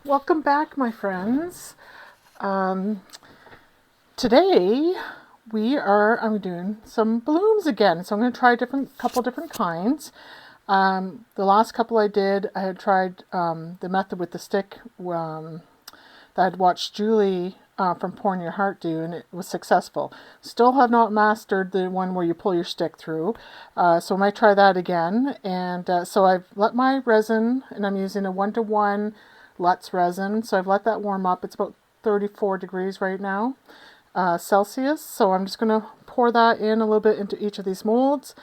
Welcome back, my friends. Today I'm doing some balloons again. So I'm going to try a couple different kinds. The last couple I had tried the method with the stick that I'd watched Julie from Pouring Your Heart do, and it was successful. Still have not mastered the one where you pull your stick through, so I might try that again. And so I've let my resin, and I'm using a 1:1 Lutz resin, so I've let that warm up. It's about 34 degrees right now, Celsius. So I'm just going to pour that in a little bit into each of these molds.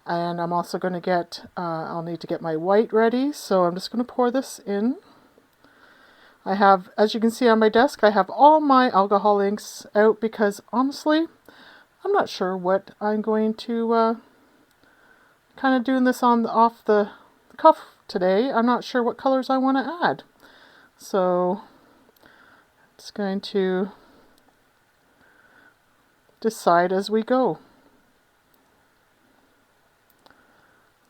And I'm also going to I'll need to get my white ready. So I'm just going to pour this in. I have, as you can see on my desk, I have all my alcohol inks out because honestly, I'm not sure what I'm going to kind of doing this off the cuff today. I'm not sure what colors I want to add. So it's going to decide as we go.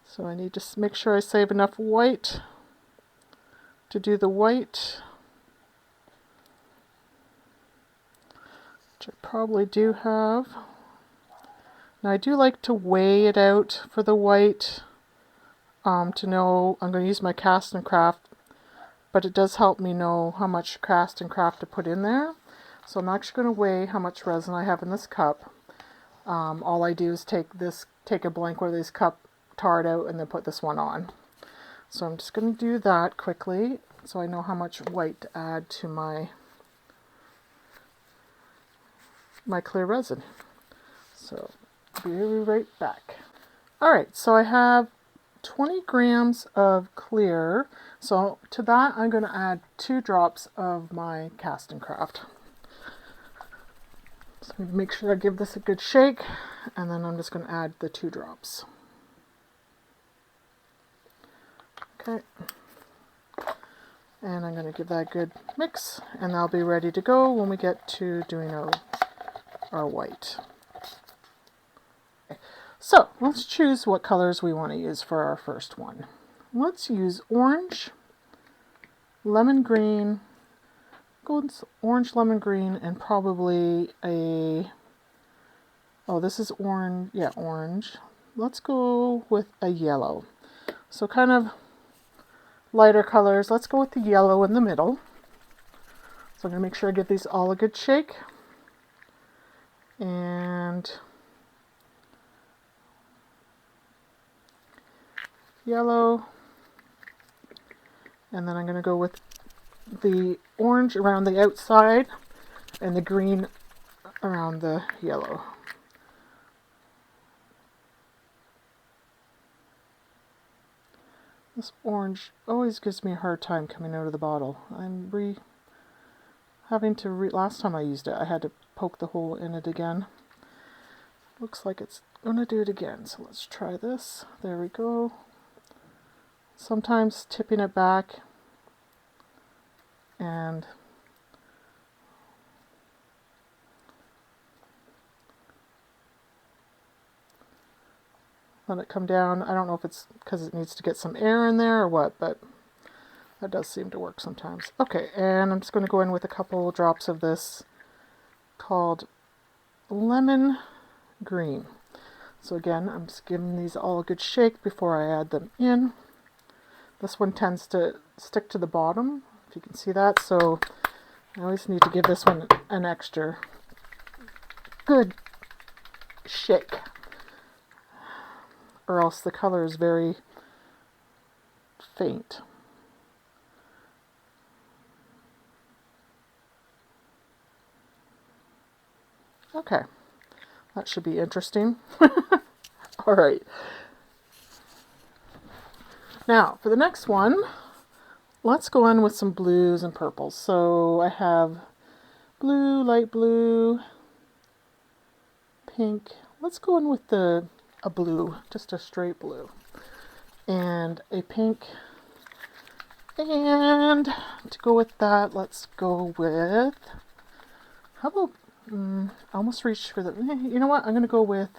So I need to make sure I save enough white to do the white, which I probably do have. Now I do like to weigh it out for the white to know I'm going to use my Cast and Craft, but it does help me know how much Cast and Craft to put in there. So I'm actually going to weigh how much resin I have in this cup. All I do is take a blank one of these cup, tar it out, and then put this one on. So I'm just going to do that quickly so I know how much white to add to my clear resin. So I'll be right back. Alright, so I have 20 grams of clear. So to that I'm going to add 2 drops of my Cast and Craft. So make sure I give this a good shake, and then I'm just going to add the 2 drops. Okay. And I'm going to give that a good mix, and I'll be ready to go when we get to doing our white. Okay. So let's choose what colors we want to use for our first one. Let's use orange, lemon green, orange, lemon green, and probably this is orange. Yeah, orange. Let's go with a yellow. So kind of lighter colors. Let's go with the yellow in the middle. So I'm going to make sure I give these all a good shake. And yellow. And then I'm going to go with the orange around the outside and the green around the yellow. This orange always gives me a hard time coming out of the bottle. Last time I used it, I had to poke the hole in it again. Looks like it's going to do it again. So let's try this. There we go. Sometimes tipping it back and let it come down. I don't know if it's because it needs to get some air in there or what, but that does seem to work sometimes. Okay, and I'm just going to go in with a couple drops of this called lemon green. So again, I'm just giving these all a good shake before I add them in. This one tends to stick to the bottom, if you can see that, so I always need to give this one an extra good shake, or else the color is very faint. Okay, that should be interesting. All right. Now, for the next one, let's go in with some blues and purples. So I have blue, light blue, pink. Let's go in with a blue, just a straight blue, and a pink. And to go with that, let's go with, how about, I almost reached for the, you know what, I'm going to go with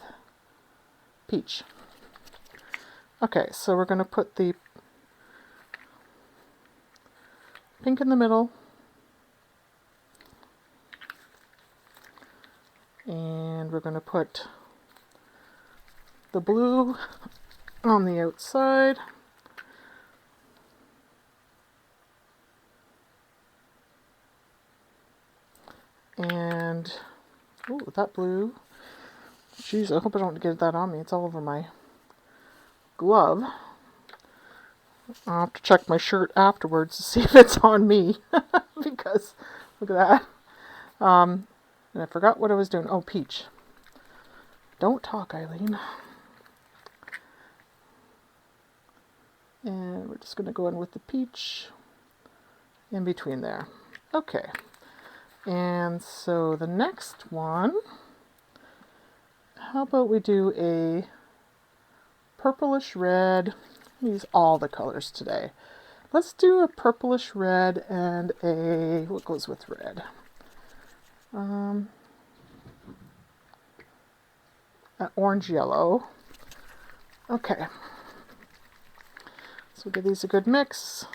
peach. Okay, so we're going to put the pink in the middle. And we're going to put the blue on the outside. And, oh, that blue. Jeez, I hope I don't get that on me. It's all over my glove. I'll have to check my shirt afterwards to see if it's on me. Because, look at that. And I forgot what I was doing. Oh, peach. Don't talk, Eileen. And we're just going to go in with the peach in between there. Okay. And so the next one, how about we do a purplish red? Use all the colors today. Let's do a purplish red and a, what goes with red? An orange yellow. Okay. So give these a good mix.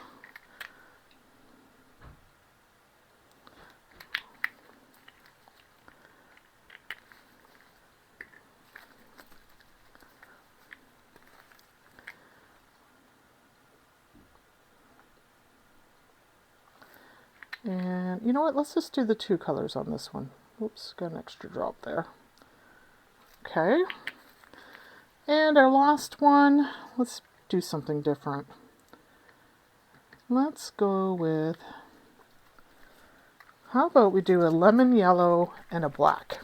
And you know what? Let's just do the two colors on this one. Oops, got an extra drop there. Okay. And our last one, let's do something different. Let's go with, how about we do a lemon yellow and a black?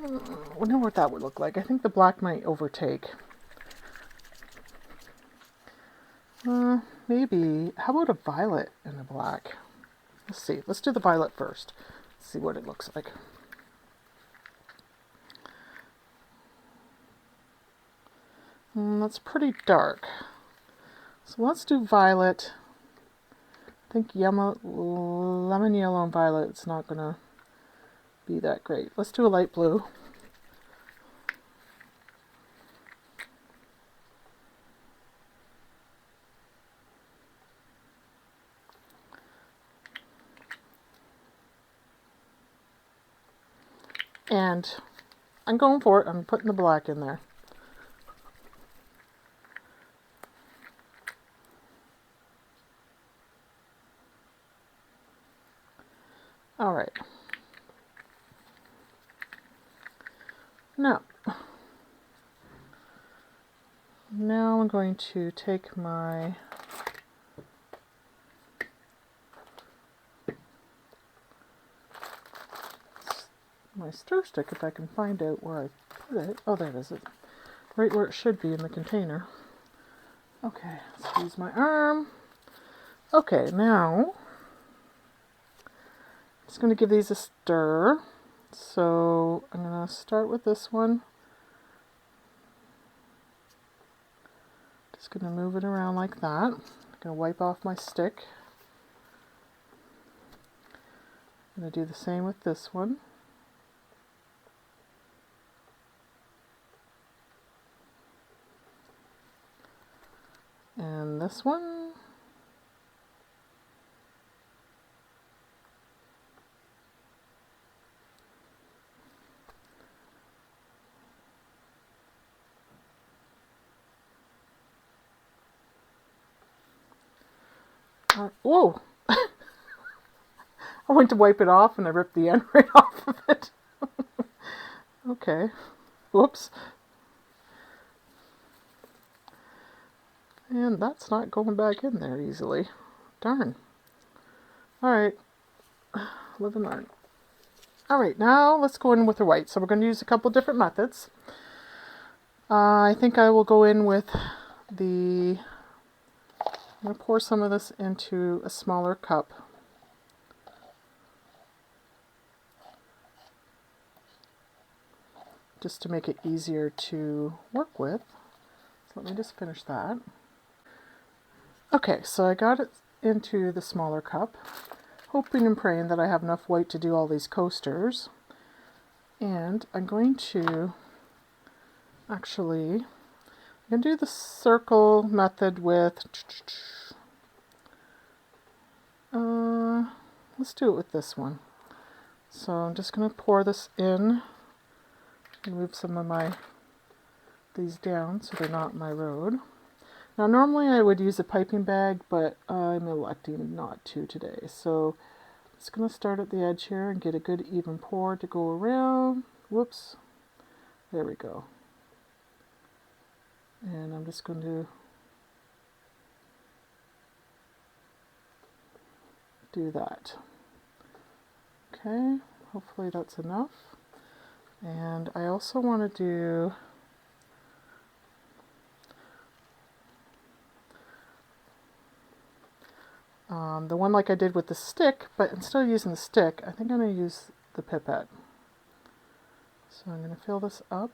I wonder what that would look like. I think the black might overtake. Maybe, how about a violet and a black? Let's see, let's do the violet first. Let's see what it looks like. That's pretty dark. So let's do violet. I think lemon yellow and violet, it's not gonna be that great. Let's do a light blue. And I'm going for it. I'm putting the black in there. All right. Now I'm going to take my stir stick, if I can find out where I put it. Oh, there it is. Right where it should be in the container. Okay, let's use my arm. Okay, now I'm just going to give these a stir. So I'm going to start with this one. Just going to move it around like that. I'm going to wipe off my stick. I'm going to do the same with this one. And this one. Whoa! I went to wipe it off and I ripped the end right off of it. Okay. Whoops. And that's not going back in there easily. Darn. Alright. Live and learn. Alright, now let's go in with the white. So we're going to use a couple different methods. I think I will go in with the... I'm going to pour some of this into a smaller cup. Just to make it easier to work with. So let me just finish that. Okay, so I got it into the smaller cup, hoping and praying that I have enough white to do all these coasters. And I'm going to do the circle method with Let's do it with this one. So I'm just going to pour this in, move some of these down so they're not in my road. Now normally I would use a piping bag, but I'm electing not to today. So I'm just going to start at the edge here and get a good even pour to go around. Whoops. There we go. And I'm just going to do that. Okay, hopefully that's enough. And I also want to do the one like I did with the stick, but instead of using the stick, I think I'm going to use the pipette. So I'm going to fill this up.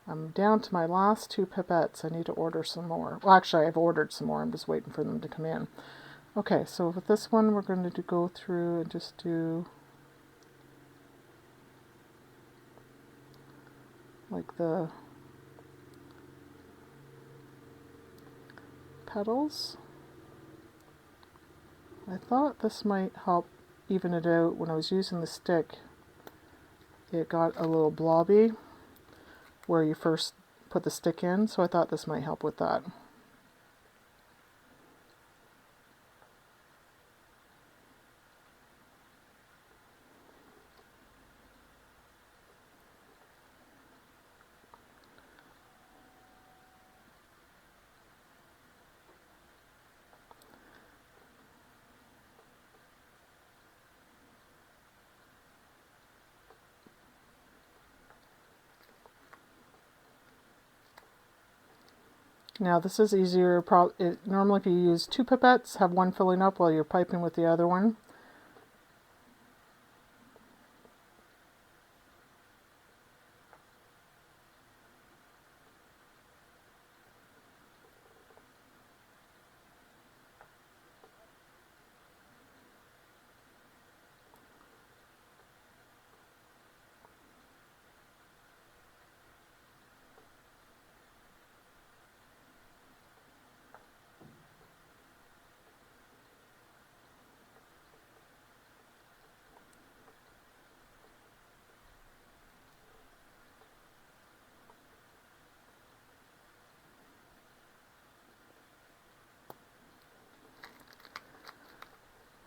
I'm down to my last 2 pipettes. I need to order some more. Well, actually, I've ordered some more. I'm just waiting for them to come in. Okay, so with this one, we're going to go through and just do like the petals. I thought this might help even it out. When I was using the stick, it got a little blobby where you first put the stick in, so I thought this might help with that. Now this is easier. Normally if you use 2 pipettes, have one filling up while you're piping with the other one.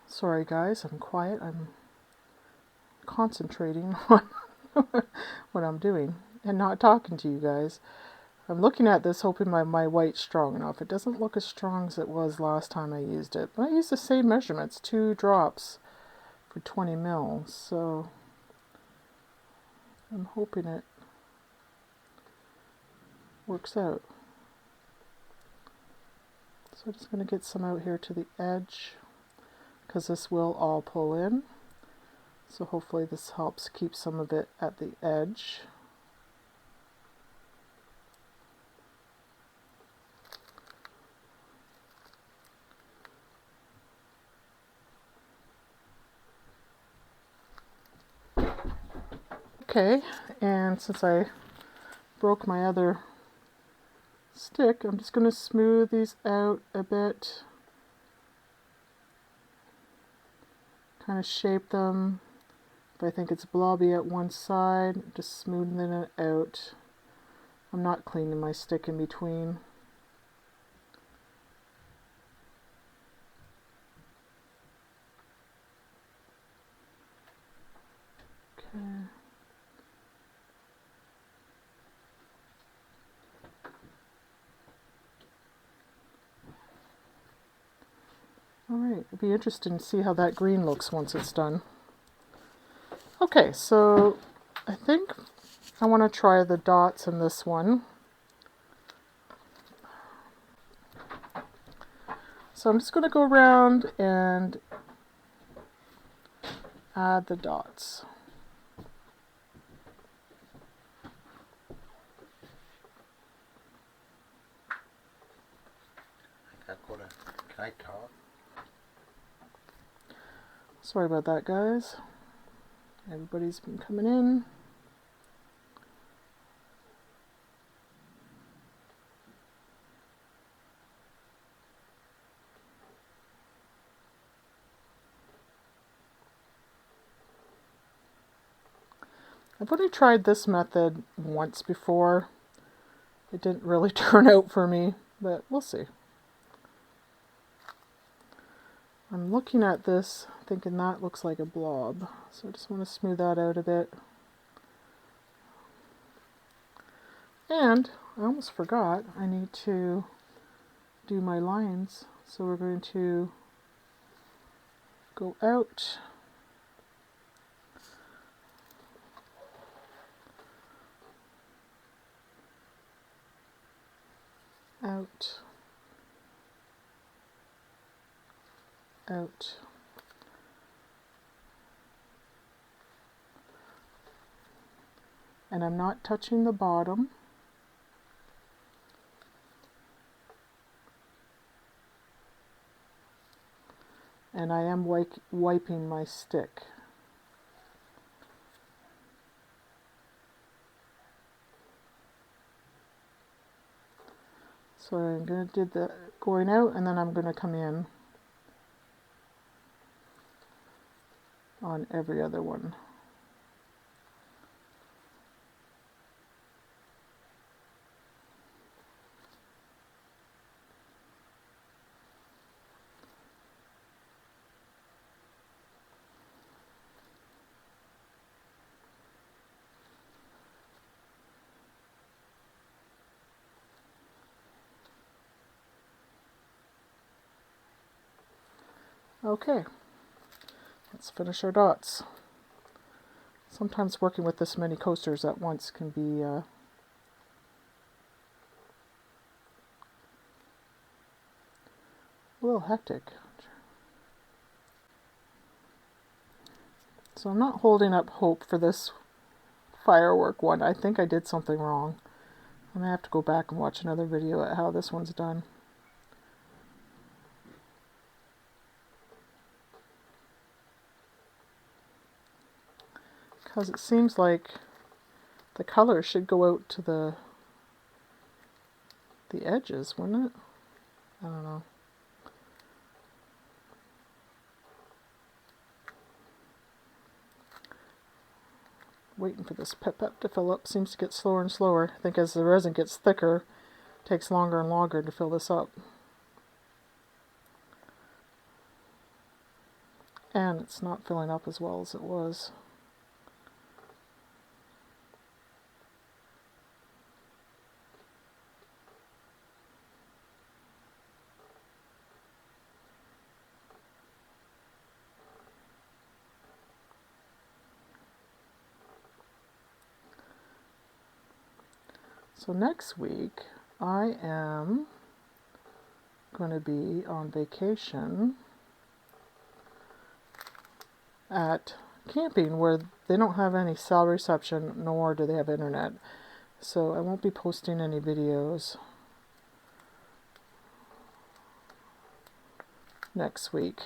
Sorry guys, I'm quiet. I'm concentrating on what I'm doing and not talking to you guys. I'm looking at this hoping my white's strong enough. It doesn't look as strong as it was last time I used it. But I used the same measurements, 2 drops for 20 mils. So I'm hoping it works out. So I'm just going to get some out here to the edge, because this will all pull in. So hopefully this helps keep some of it at the edge. Okay, and since I broke my other stick, I'm just going to smooth these out a bit. Kind of shape them. If I think it's blobby at one side, just smoothing it out. I'm not cleaning my stick in between. Okay. Alright, it'll be interesting to see how that green looks once it's done. Okay, so I think I want to try the dots in this one. So I'm just going to go around and add the dots. Can I talk? Sorry about that, guys. Everybody's been coming in. I've only tried this method once before. It didn't really turn out for me, but we'll see. I'm looking at this thinking that looks like a blob, so I just want to smooth that out a bit. And I almost forgot, I need to do my lines, so we're going to go out, out, out. And I'm not touching the bottom. And I am wiping my stick. So I'm going to do the going out, and then I'm going to come in on every other one. Okay, let's finish our dots. Sometimes working with this many coasters at once can be a little hectic. So I'm not holding up hope for this firework one. I think I did something wrong. I'm going to have to go back and watch another video at how this one's done. Because it seems like the color should go out to the edges, wouldn't it? I don't know. Waiting for this pipette to fill up. Seems to get slower and slower. I think as the resin gets thicker, it takes longer and longer to fill this up. And it's not filling up as well as it was. So next week, I am going to be on vacation at camping where they don't have any cell reception, nor do they have internet. So I won't be posting any videos next week.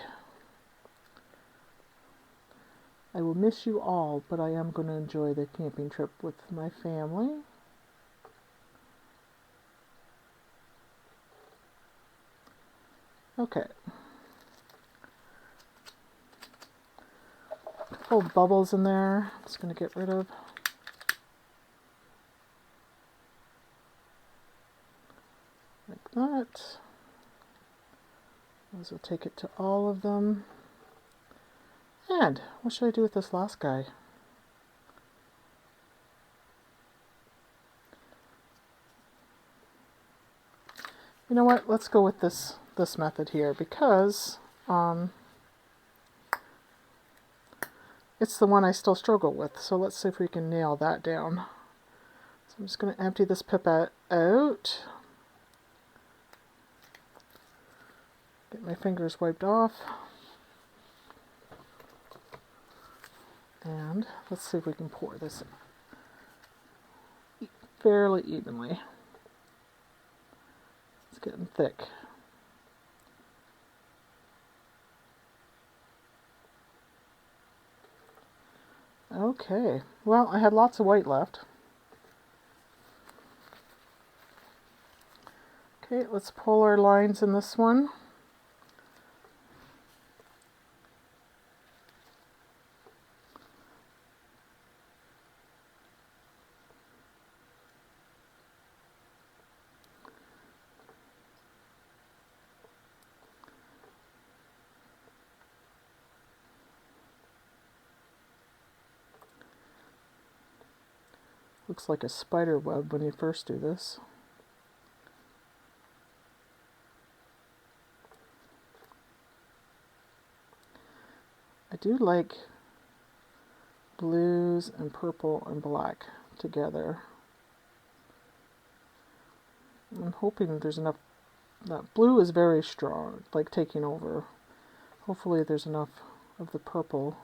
I will miss you all, but I am going to enjoy the camping trip with my family. Okay. A couple bubbles in there. I'm just going to get rid of. Like that. Those will take it to all of them. And what should I do with this last guy? You know what? Let's go with this method here because it's the one I still struggle with. So let's see if we can nail that down. So I'm just going to empty this pipette out. Get my fingers wiped off. And let's see if we can pour this fairly evenly. It's getting thick. Okay, well, I had lots of white left. Okay, let's pull our lines in this one. Looks like a spider web when you first do this. I do like blues and purple and black together. I'm hoping there's enough. That blue is very strong, like taking over. Hopefully there's enough of the purple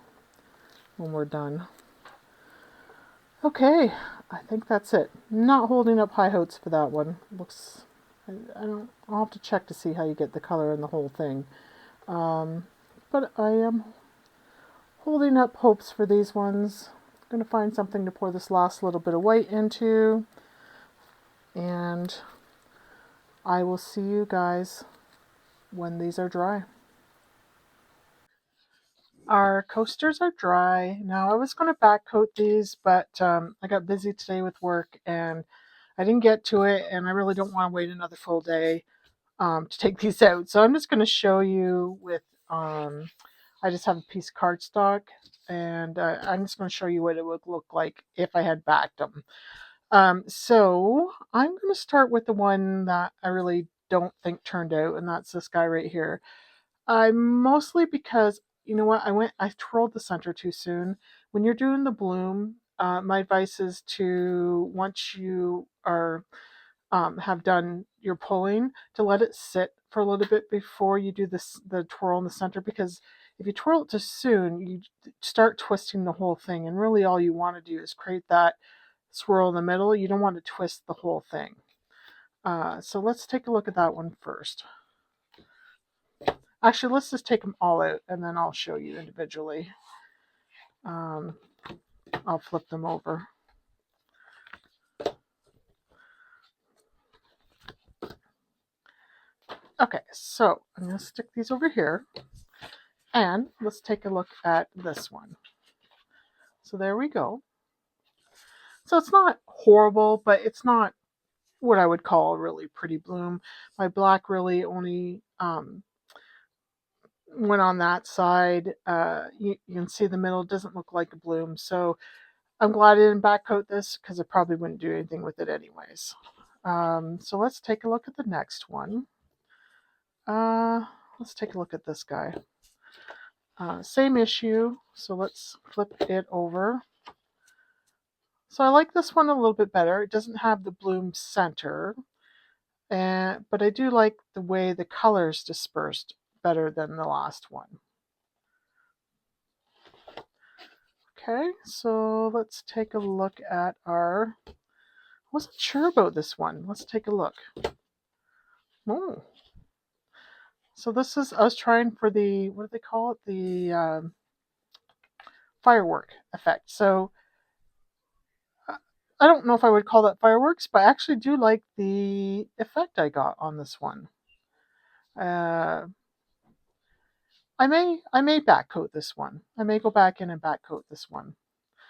when we're done. Okay, I think that's it. Not holding up high hopes for that one. Looks, I'll have to check to see how you get the color in the whole thing. But I am holding up hopes for these ones. I'm going to find something to pour this last little bit of white into. And I will see you guys when these are dry. Our coasters are dry. Now, I was going to back coat these, but I got busy today with work and I didn't get to it, and I really don't want to wait another full day to take these out. So I'm just going to show you with, I just have a piece of cardstock, and I'm just going to show you what it would look like if I had backed them. So I'm going to start with the one that I really don't think turned out, and that's this guy right here. Mostly because, you know what, I twirled the center too soon. When you're doing the bloom, my advice is to, once you are have done your pulling, to let it sit for a little bit before you do the twirl in the center, because if you twirl it too soon, you start twisting the whole thing, and really all you want to do is create that swirl in the middle. You don't want to twist the whole thing. So let's take a look at that one first. Actually, let's just take them all out and then I'll show you individually. I'll flip them over. Okay, so I'm going to stick these over here and let's take a look at this one. So there we go. So it's not horrible, but it's not what I would call a really pretty bloom. My black really only went on that side. You can see the middle doesn't look like a bloom. So I'm glad I didn't back coat this because I probably wouldn't do anything with it anyways. So let's take a look at the next one. Let's take a look at this guy. Same issue. So let's flip it over. So I like this one a little bit better. It doesn't have the bloom center, but I do like the way the colors dispersed better than the last one. Okay, so let's take a look at our, I wasn't sure about this one. Let's take a look. Oh. So this is us trying for the, what do they call it? The firework effect. So I don't know if I would call that fireworks, but I actually do like the effect I got on this one. I may back coat this one. I may go back in and back coat this one.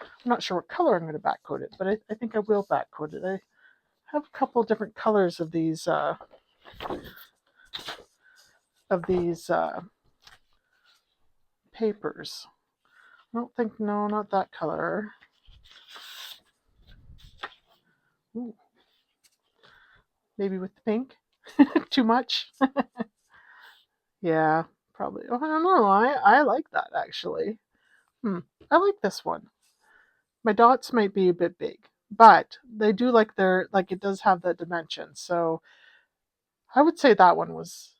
I'm not sure what color I'm going to back coat it, but I think I will back coat it. I have a couple of different colors of these papers. I don't think, no, not that color. Ooh. Maybe with the pink. Too much. Yeah, probably. Oh, I don't know. I like that actually. I like this one. My dots might be a bit big, but they do like it does have the dimension. So I would say that one was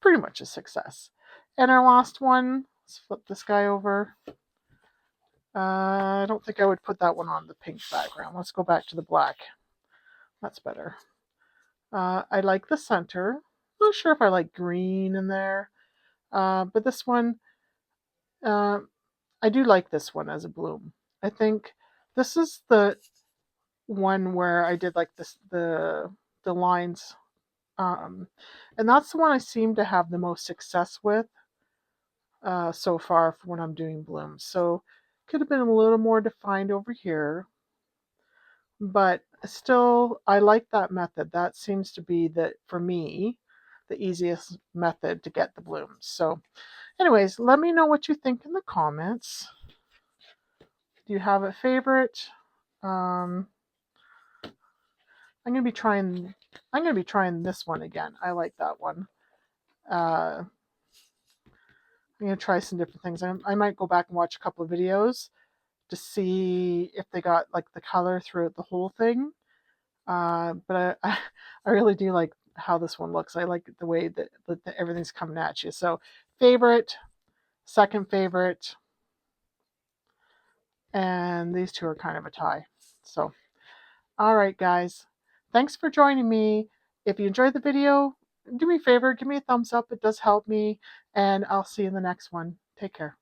pretty much a success. And our last one, let's flip this guy over. I don't think I would put that one on the pink background. Let's go back to the black. That's better. I like the center. I'm not sure if I like green in there. But this one, I do like this one as a bloom. I think this is the one where I did like this the lines, and that's the one I seem to have the most success with so far for when I'm doing blooms. So could have been a little more defined over here, but still I like that method. That seems to be for me the easiest method to get the blooms. So anyways, let me know what you think in the comments. Do you have a favorite? I'm gonna be trying this one again. I like that one. I'm gonna try some different things. I might go back and watch a couple of videos to see if they got like the color throughout the whole thing. But I really do like how this one looks. I like the way that everything's coming at you. So favorite, second favorite, and these two are kind of a tie. So, all right, guys. Thanks for joining me. If you enjoyed the video, do me a favor, give me a thumbs up. It does help me. And I'll see you in the next one. Take care.